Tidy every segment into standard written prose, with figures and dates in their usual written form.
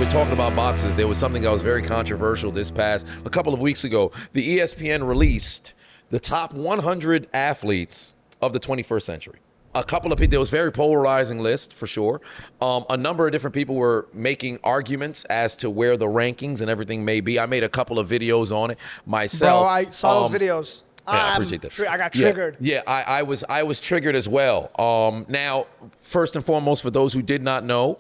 we're talking about boxes, there was something that was very controversial a couple of weeks ago. The ESPN released the top 100 athletes of the 21st century. A couple of people, there was a very polarizing list for sure. A number of different people were making arguments as to where the rankings and everything may be. I made a couple of videos on it myself. Bro, I saw those videos. Yeah, I appreciate that. I got triggered. Yeah, I was triggered as well. Now, first and foremost, for those who did not know,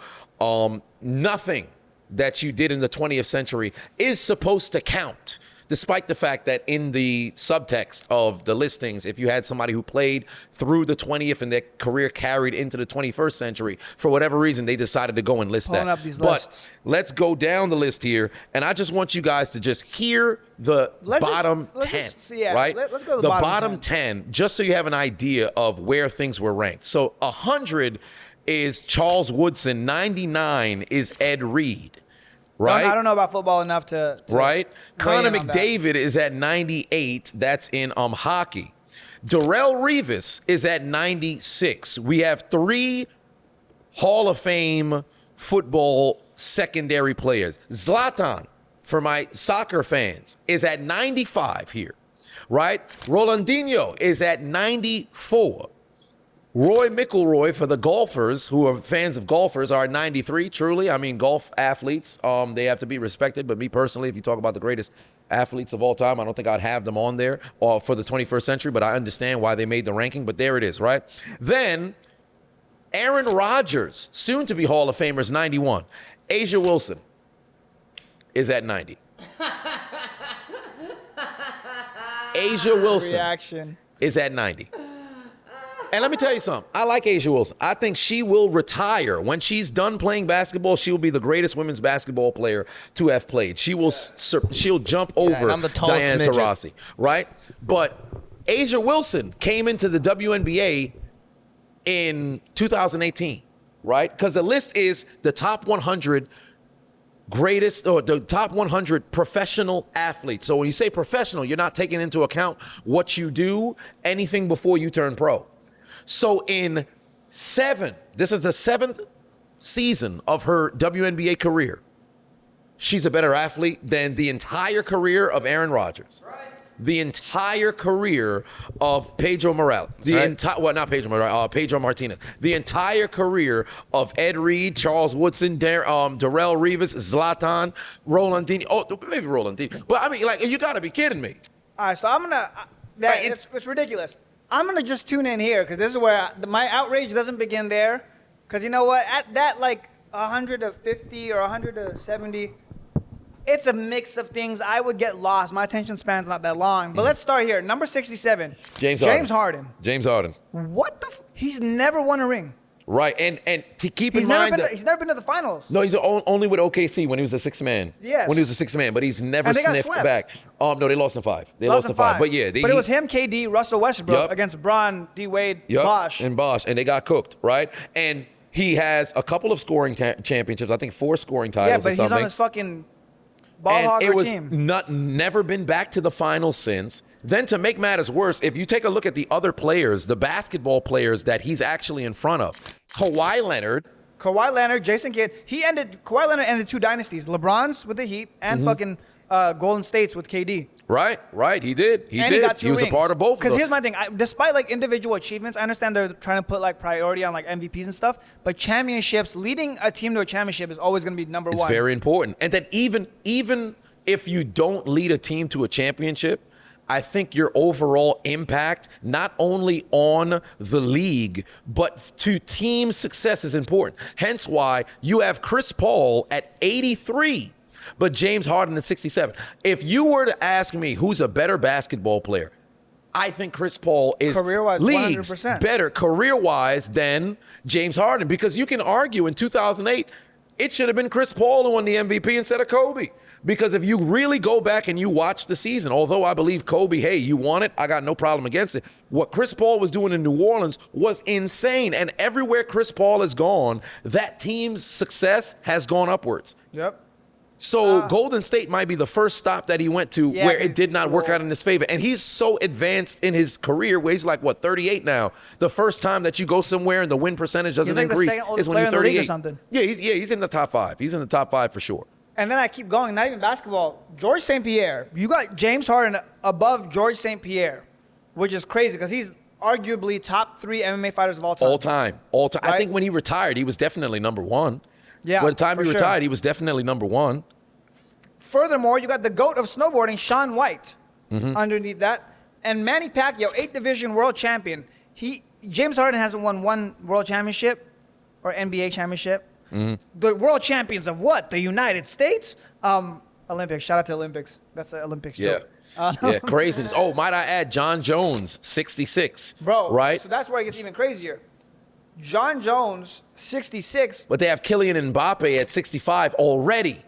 nothing that you did in the 20th century is supposed to count, despite the fact that in the subtext of the listings, if you had somebody who played through the 20th and their career carried into the 21st century, for whatever reason, they decided to go and list that. But let's go down the list here, and I just want you guys to just hear the bottom 10, right? Let's go to the bottom 10, just so you have an idea of where things were ranked. So 100 is Charles Woodson, 99 is Ed Reed. Right? I don't know about football enough to right. Connor McDavid is at 98. That's in hockey. Darrelle Revis is at 96. We have 3 Hall of Fame football secondary players. Zlatan, for my soccer fans, is at 95 here. Right? Rolandinho is at 94. Roy McIlroy, for the golfers who are fans of golfers, are 93. Truly, I mean, golf athletes, they have to be respected. But me personally, if you talk about the greatest athletes of all time, I don't think I'd have them on there for the 21st century. But I understand why they made the ranking. But there it is, right? Then Aaron Rodgers, soon to be Hall of Famers, 91. Asia Wilson is at 90. Asia Wilson is at 90. And let me tell you something. I like Asia Wilson. I think she will retire. When she's done playing basketball, she will be the greatest women's basketball player to have played. She'll jump over Diana Taurasi, right? But Asia Wilson came into the WNBA in 2018, right? Because the list is the top 100 greatest, or the top 100 professional athletes. So when you say professional, you're not taking into account what you do, anything before you turn pro. So in this is the 7th season of her WNBA career, she's a better athlete than the entire career of Aaron Rodgers. Right. The entire career of Pedro Morales. Pedro Martinez. The entire career of Ed Reed, Charles Woodson, Darrelle Revis, Zlatan, Rolandinho. Oh, maybe Rolandinho. But I mean, like, you got to be kidding me. All right, so I'm going to... It's ridiculous. I'm going to just tune in here because this is where my outrage doesn't begin there. Because you know what? At that, like, 150 or 170, it's a mix of things. I would get lost. My attention span's not that long. But let's start here. Number 67. James Harden. What the he's never won a ring. Right, and to keep in mind that he's never been to the finals. No, he's only with OKC when he was a sixth man. Yes, when he was a sixth man, but he's never sniffed back. No, they lost in 5. They lost in 5. But yeah, it was him, KD, Russell Westbrook against Bron, D Wade, Bosh, and they got cooked, right? And he has a couple of scoring championships. I think 4 scoring titles. Yeah, but he's on his fucking ball hogger team. Never been back to the finals since. Then to make matters worse, if you take a look at the other players, the basketball players that he's actually in front of, Kawhi Leonard, Jason Kidd, Kawhi Leonard ended 2 dynasties, LeBron's with the Heat and fucking Golden State's with KD. Right, he did. He was a part of both of them. Because here's my thing, despite like individual achievements, I understand they're trying to put like priority on like MVPs and stuff, but championships, leading a team to a championship is always going to be number 1. It's very important. And then even if you don't lead a team to a championship, I think your overall impact, not only on the league, but to team success is important. Hence why you have Chris Paul at 83, but James Harden at 67. If you were to ask me who's a better basketball player, I think Chris Paul is career-wise, leagues 100%. better career-wise than James Harden, because you can argue in 2008, it should have been Chris Paul who won the MVP instead of Kobe. Because if you really go back and you watch the season, although I believe Kobe, hey, you won it, I got no problem against it. What Chris Paul was doing in New Orleans was insane. And everywhere Chris Paul has gone, that team's success has gone upwards. Yep. So Golden State might be the first stop that he went to where it did not work out in his favor. And he's so advanced in his career where he's like, 38 now. The first time that you go somewhere and the win percentage doesn't increase is when you're 38. Or something. Yeah, he's in the top 5. He's in the top 5 for sure. And then I keep going, not even basketball. George St. Pierre. You got James Harden above George St. Pierre, which is crazy because he's arguably top 3 MMA fighters of all time. All time. Right? I think when he retired, he was definitely number 1. Yeah, by the time he retired, he was definitely number 1. Furthermore, you got the GOAT of snowboarding, Shaun White, underneath that. And Manny Pacquiao, 8th division world champion. James Harden hasn't won 1 world championship or NBA championship. The world champions of what? The United States? Olympics. Shout out to Olympics. That's an Olympics joke. Yeah, craziness. Oh, might I add, John Jones, 66. Bro, right? So that's where it gets even crazier. John Jones, 66. But they have Kylian Mbappe at 65 already.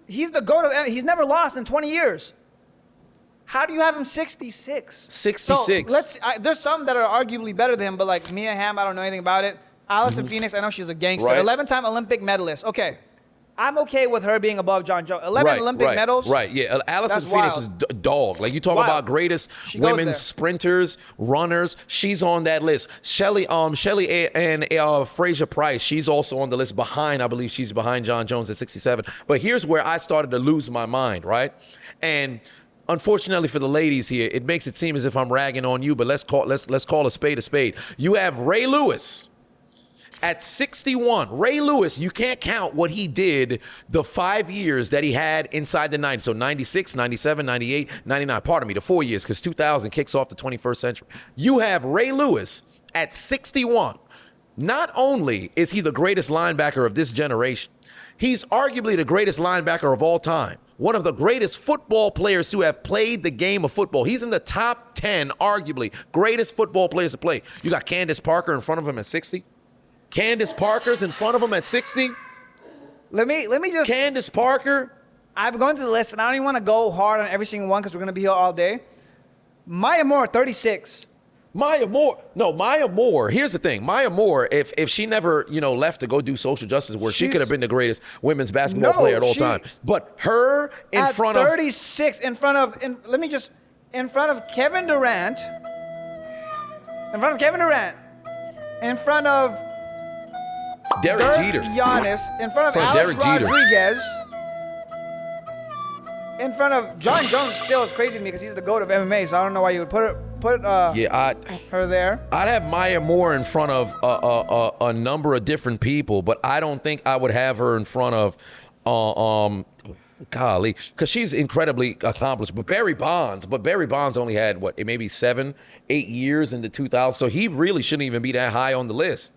He's the GOAT of. He's never lost in 20 years. How do you have him 66? 66. So there's some that are arguably better than him, but like Mia Hamm, I don't know anything about it. Alison Phoenix, I know she's a gangster. Right. 11-time Olympic medalist. Okay. I'm okay with her being above John Jones. 11 Olympic medals. Right, yeah. Alison Phoenix is dog. Like, you talk about greatest women's sprinters, runners. She's on that list. Shelly and Fraser Price, she's also on the list behind, I believe she's behind John Jones at 67. But here's where I started to lose my mind, right? And unfortunately for the ladies here, it makes it seem as if I'm ragging on you, but let's call a spade a spade. You have Ray Lewis at 61. Ray Lewis, you can't count what he did the 5 years that he had inside the 90s. So 96, 97, 98, 99. Pardon me, the 4 years, because 2000 kicks off the 21st century. You have Ray Lewis at 61. Not only is he the greatest linebacker of this generation, he's arguably the greatest linebacker of all time. One of the greatest football players to have played the game of football. He's in the top 10, arguably, greatest football players to play. You got Candace Parker in front of him at 60. Candace Parker's in front of him at 60. Let me just. Candace Parker. I'm going through the list, and I don't even want to go hard on every single one because we're going to be here all day. Maya Moore, 36. Maya Moore. Here's the thing. Maya Moore, if she never, left to go do social justice work, she could have been the greatest women's basketball player of all time. But her in front of 36, in front of Kevin Durant, in front of Derek Jeter, Giannis, in front of Alex Rodriguez, in front of John Jones. Still is crazy to me because he's the GOAT of MMA. So I don't know why you would put her there. I'd have Maya Moore in front of a number of different people, but I don't think I would have her in front of golly, because she's incredibly accomplished. But Barry Bonds only had maybe 7-8 years in the 2000s, so he really shouldn't even be that high on the list.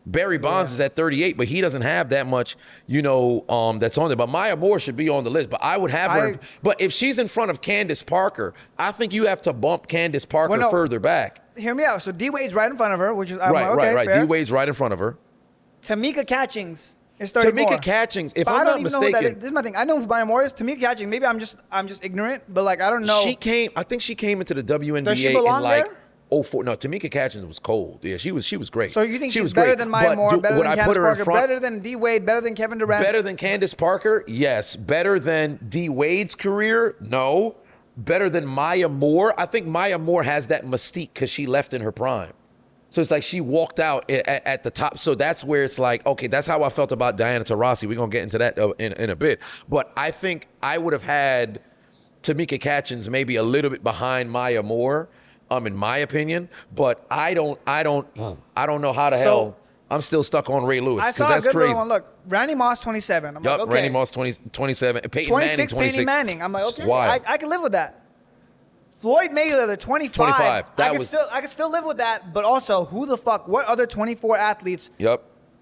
Barry Bonds is at 38, but he doesn't have that much, that's on there. But Maya Moore should be on the list. But I would have her. But if she's in front of Candace Parker, I think you have to bump Candace Parker further back. Hear me out. So D Wade's right in front of her, which is right. Fair. D Wade's right in front of her. Tamika Catchings is 34. Tamika Catchings, if I'm not mistaken, this is my thing. I know who Maya Moore is. Tamika Catchings. Maybe I'm just ignorant, but I don't know. I think she came into the WNBA Does she belong in there? 04. No, Tamika Catchings was cold. Yeah, she was great. So you think she's better than Maya Moore, better than Candace Parker, better than D Wade, better than Kevin Durant? Better than Candace Parker? Yes. Better than D Wade's career? No. Better than Maya Moore? I think Maya Moore has that mystique because she left in her prime. So it's like she walked out at the top. So that's where it's like, okay, that's how I felt about Diana Taurasi. We're going to get into that in a bit. But I think I would have had Tamika Catchings maybe a little bit behind Maya Moore. In my opinion, but I don't know how the hell I'm still stuck on Ray Lewis because that's crazy. Look, Randy Moss 27. I'm like, okay. Randy Moss 27. Peyton 26, Manning 26. Peyton Manning. I'm like, okay, Wild. I can live with that. Floyd Mayweather 25. I can still live with that. But also, who the fuck? What other 24 athletes?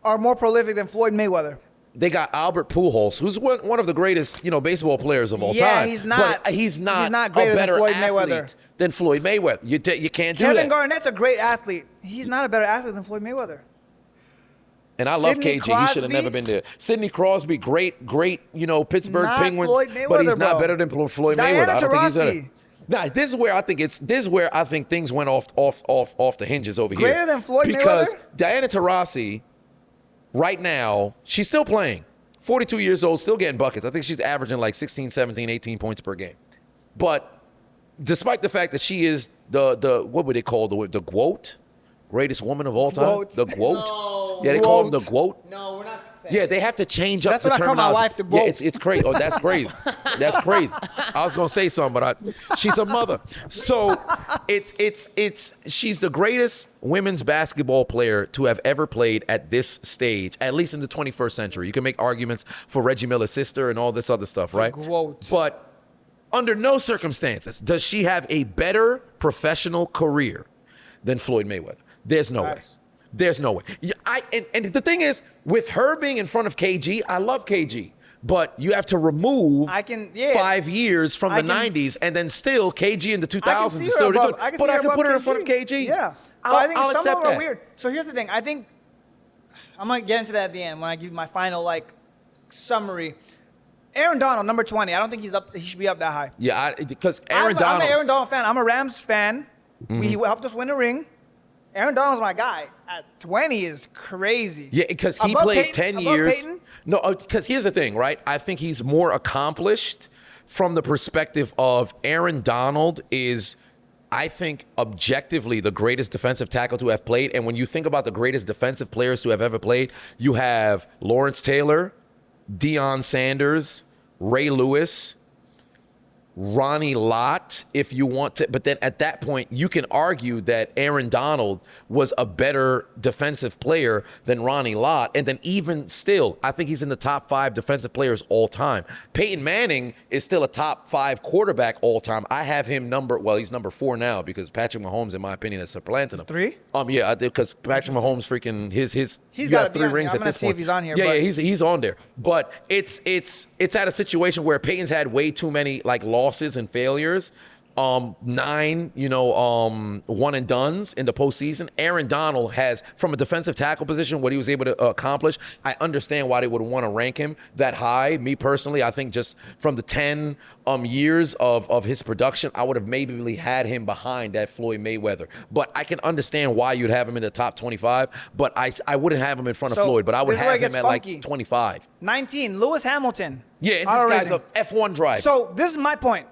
Are more prolific than Floyd Mayweather? They got Albert Pujols, who's one of the greatest, baseball players of all time. He's not. But he's not greater a better than Floyd athlete Mayweather. Than Floyd Mayweather. You can't do that. Kevin Garnett's a great athlete. He's not a better athlete than Floyd Mayweather. And I love KG. He should have never been there. Sidney Crosby, great, Pittsburgh Penguins, but he's not better than Floyd Mayweather. I don't think he's better. Nah, this is where I think things went off the hinges over here. Greater than Floyd Mayweather? Because Diana Taurasi, right now, she's still playing 42 years old, still getting buckets. I think she's averaging like 16, 17, 18 points per game. But despite the fact that she is the what would they call the GWOAT? Greatest woman of all time? GWOAT. The GWOAT? No. Yeah, they call them the GWOAT. No, we're not saying Yeah, they have to change up That's the what I call my terminology. wife, the GWOAT. Yeah, it's crazy. Oh, that's crazy. That's crazy. I was gonna say something, but she's a mother. So she's the greatest women's basketball player to have ever played at this stage, at least in the 21st century. You can make arguments for Reggie Miller's sister and all this other stuff, right? GWOAT. But under no circumstances does she have a better professional career than Floyd Mayweather. There's no way. There's no way. And the thing is, with her being in front of KG, I love KG. But you have to remove 5 years from the 90s, and then still KG in the 2000s is still good. But I can put her in front of KG. Yeah. I'll accept some of them that. are weird. So here's the thing. I think I'm going to get into that at the end when I give my final summary. Aaron Donald, number 20. I don't think he should be up that high. Yeah, because I'm an Aaron Donald fan. I'm a Rams fan. Mm-hmm. He helped us win a ring. Aaron Donald's my guy. At 20 is crazy. Yeah, because he played 10 years. No, because here's the thing, right? I think he's more accomplished from the perspective of Aaron Donald is, I think, objectively the greatest defensive tackle to have played. And when you think about the greatest defensive players to have ever played, you have Lawrence Taylor, Deion Sanders, Ray Lewis, Ronnie Lott, if you want to. But then at that point, you can argue that Aaron Donald was a better defensive player than Ronnie Lott. And then even still, I think he's in the top 5 defensive players all time. Peyton Manning is still a top 5 quarterback all time. I have him he's number 4 now because Patrick Mahomes, in my opinion, has supplanted him. 3? Yeah, because Patrick Mahomes freaking he's you got got 3 rings at this point. I'm gonna see if he's on here. Yeah, he's on there. But it's at a situation where Peyton's had way too many losses and failures. 9, one and dones in the postseason. Aaron Donald has, from a defensive tackle position, what he was able to accomplish. I understand why they would want to rank him that high. Me personally, I think just from the 10 years of his production, I would have maybe had him behind that Floyd Mayweather. But I can understand why you'd have him in the top 25. But I wouldn't have him in front of Floyd. But I would have him at 25. 19, Lewis Hamilton. Yeah, and this guy's a F1 driver. So this is my point.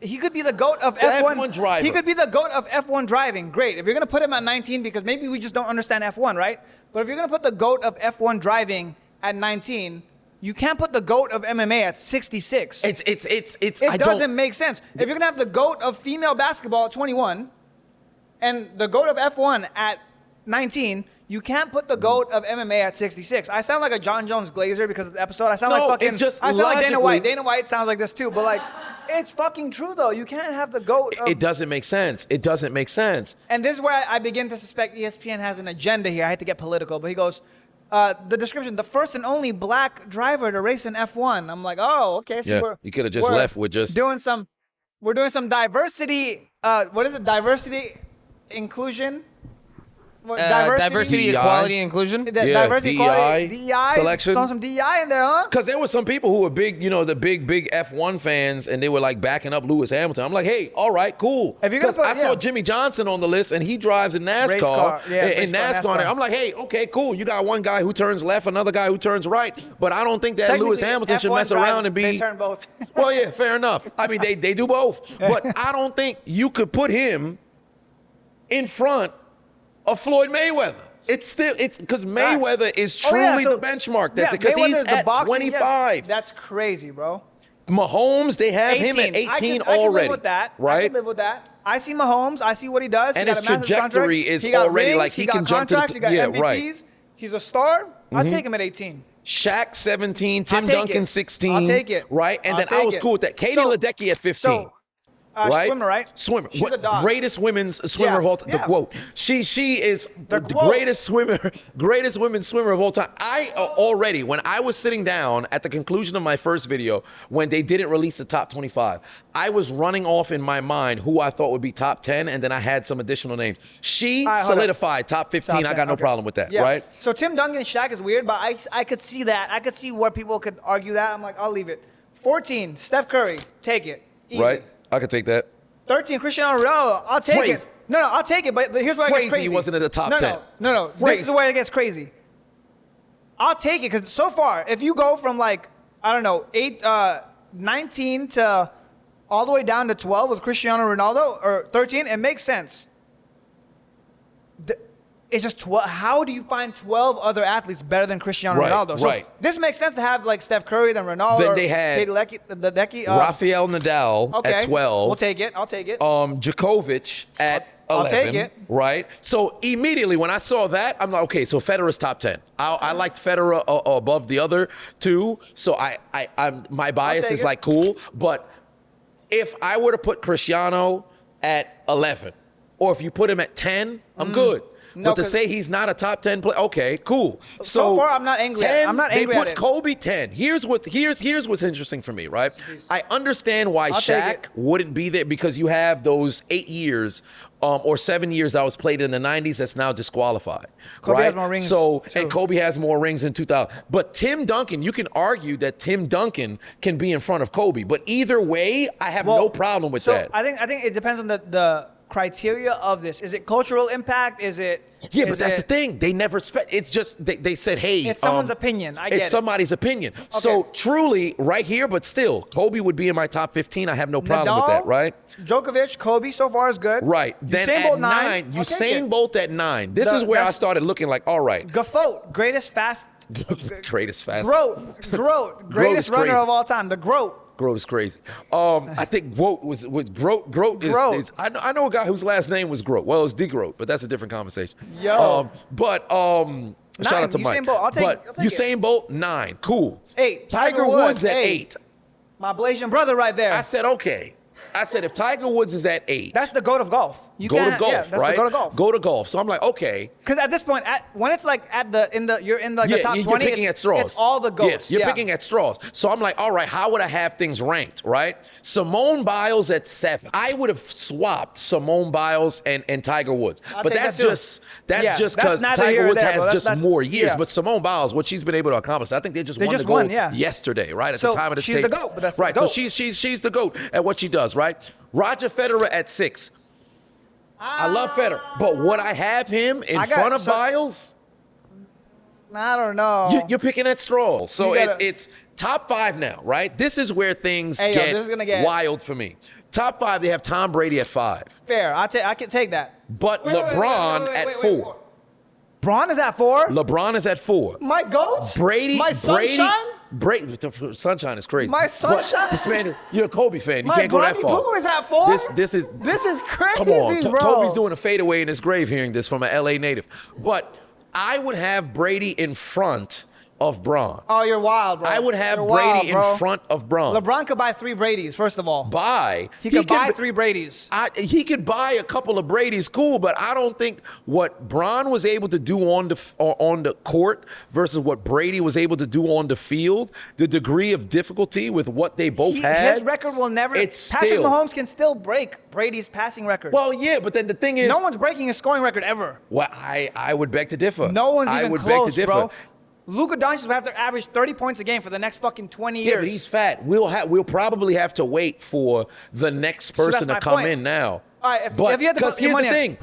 He could be the GOAT of F1 driver. He could be the GOAT of F1 driving. Great. If you're going to put him at 19, because maybe we just don't understand F1, right? But if you're going to put the GOAT of F1 driving at 19, you can't put the GOAT of MMA at 66. It doesn't make sense. If you're going to have the GOAT of female basketball at 21 and the GOAT of F1 at 19, you can't put the GOAT of MMA at 66. I sound like a John Jones Glazer because of the episode. I sound like Dana White. Dana White sounds like this too. But it's fucking true though. You can't have the GOAT. It doesn't make sense. It doesn't make sense. And this is where I begin to suspect ESPN has an agenda here. I hate to get political, but he goes, the description, the first and only black driver to race in F1. I'm like, oh, okay. So you could have just left with just we're doing some diversity. What is it? Diversity, inclusion. Diversity, equality, and inclusion. Diversity, DEI selection. Throw some DEI in there, huh? Because there were some people who were big, the big F1 fans, and they were backing up Lewis Hamilton. I'm like, hey, all right, cool. Because I saw Jimmy Johnson on the list, and he drives in NASCAR. NASCAR. I'm like, hey, okay, cool. You got one guy who turns left, another guy who turns right, but I don't think that Lewis Hamilton should mess around and be. They turn both. Well, yeah, fair enough. I mean, they do both, but I don't think you could put him in front of Floyd Mayweather. It's because Mayweather is truly the benchmark. That's it, because he's at 25. That's crazy, bro. Mahomes, they have him at 18 already. I can live with that. Right? I can live with that. I see Mahomes. I see what he does. And his trajectory is already rings, he can jump to the he got MVPs. Right. He's a star. I'll take him at 18. Shaq 17, Tim Duncan 16. I'll take it. Right? And then I was cool with that. Katie Ledecky at 15. Right? Swimmer, right? Swimmer. She's a dog. Greatest women's swimmer of all time. The quote. She is the greatest women's swimmer of all time. I already, when I was sitting down at the conclusion of my first video, when they didn't release the top 25, I was running off in my mind who I thought would be top 10, and then I had some additional names. She solidified top 15. I got no problem with that, right? So Tim Duncan and Shaq is weird, but I could see that. I could see where people could argue that. I'm like, I'll leave it. 14, Steph Curry. Take it. Easy. Right? I could take that. 13, Cristiano Ronaldo. I'll take it. No, I'll take it. But here's where it gets crazy. He wasn't in the top 10. No. This is where it gets crazy. I'll take it because so far, if you go from like, I don't know, 19 to all the way down to 12 with Cristiano Ronaldo, or 13, it makes sense. It's just 12. How do you find 12 other athletes better than Cristiano Ronaldo? So this makes sense to have like Steph Curry, then Ronaldo. Then they had Rafael Nadal at 12. We'll take it. I'll take it. Djokovic at 11. I'll take it. Right. So immediately when I saw that, I'm like, okay, so Federer's top 10. I liked Federer above the other two. So my bias is like cool. But if I were to put Cristiano at 11, or if you put him at 10, I'm good. No, but to say he's not a top 10 player, okay, cool. So far, I'm not angry 10, at it. I'm not angry at it. They put Kobe 10. Here's what's interesting for me, right? I understand why Shaq wouldn't be there because you have those 8 years or 7 years that was played in the 90s that's now disqualified. Kobe has more rings. And Kobe has more rings in 2000. But Tim Duncan, you can argue that Tim Duncan can be in front of Kobe. But either way, I have no problem with that. I think it depends on the criteria of this. Is it cultural impact? Is it? Yeah, but that's the thing. They never it's just they said, hey, it's someone's opinion. It's somebody's opinion. Okay. So truly, right here, but still, Kobe would be in my top 15. I have no problem with that, right? Djokovic, Kobe so far is good. Right. Then at 9, Usain Bolt at 9. This is where I started looking like, all right. Goat, greatest fast. Greatest fast. Groat, greatest runner of all time. The Groat. Groat is crazy. I think Groat was Groat. Groat is I know a guy whose last name was Groat. Well, it's DeGroat, but that's a different conversation. Yo. Shout out to Mike. I'll take Usain Bolt 9, cool. 8. Tiger Woods at 8. My Blasian brother right there. I said okay. I said if Tiger Woods is at 8, that's the GOAT of golf. Go to golf, that's right? The GOAT of golf. Go to golf. So I'm like, okay. Because at this point, when it's like you're in the top 20, you're picking at straws. It's all the GOATs. You're picking at straws. So I'm like, all right, how would I have things ranked, right? Simone Biles at 7. I would have swapped Simone Biles and Tiger Woods. But that's just because Tiger Woods has just more years. But Simone Biles, what she's been able to accomplish, I think they just won yesterday, right? At the time of this tape. She's the GOAT. But that's right. The GOAT. So she's the GOAT at what she does, right? Roger Federer at 6. I love Federer, but would I have him in front of Biles? I don't know. You're picking at straws. So it's top 5 now, right? This is where things get wild for me. Top 5, they have Tom Brady at 5. Fair. I can take that. But LeBron at 4. Braun is at 4? LeBron is at 4. My GOAT? My sunshine? Sunshine is crazy. My sunshine? But this man, you're a Kobe fan. You can't go that far. Pooh is at 4? This is crazy, come on, bro. Kobe's doing a fadeaway in his grave hearing this from an LA native. But I would have Brady in front of Braun. Oh, you're wild, bro. I would have Brady in front of Braun. LeBron could buy 3 Bradys, first of all. He could buy 3 Bradys. He could buy a couple of Bradys, cool, but I don't think what Braun was able to do on the court versus what Brady was able to do on the field, the degree of difficulty with what they both had. His record will never. Patrick Mahomes can still break Brady's passing record. Well, yeah, but then the thing is, no one's breaking his scoring record ever. Well, I would beg to differ. No one's even close, beg to differ. Bro. Luka Doncic will have to average 30 points a game for the next fucking 20 years. Yeah, but he's fat. We'll probably have to wait for the next person to come in now. All right, if you had to put your money on,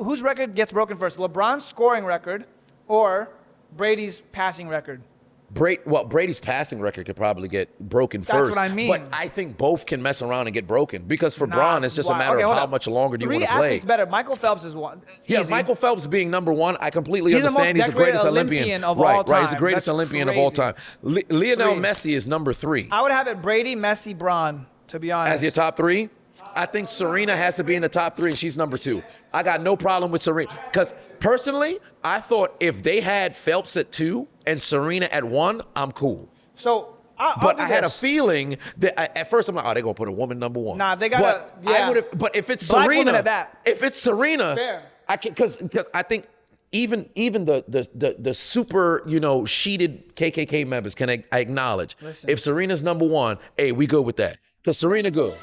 whose record gets broken first? LeBron's scoring record or Brady's passing record? Brady's passing record could probably get broken first. That's what I mean. But I think both can mess around and get broken because for Braun, it's just a matter of how much longer do you want to play. 3 athletes better. Michael Phelps is one. Yeah, Michael Phelps being number 1, I completely understand. He's the greatest Olympian of all time. Right, he's the greatest Olympian of all time. Lionel Messi is number 3. I would have it Brady, Messi, Braun, to be honest. As your top 3? I think Serena has to be in the top 3, and she's number 2. I got no problem with Serena. Because personally, I thought if they had Phelps at 2 and Serena at 1, I'm cool. So, I had a feeling that at first I'm like, they're going to put a woman number 1. Nah, they got to. But if it's Black Serena, at that. If it's Serena, fair. I can because I think even the super sheeted KKK members can acknowledge if Serena's number 1, hey, we good with that because Serena good.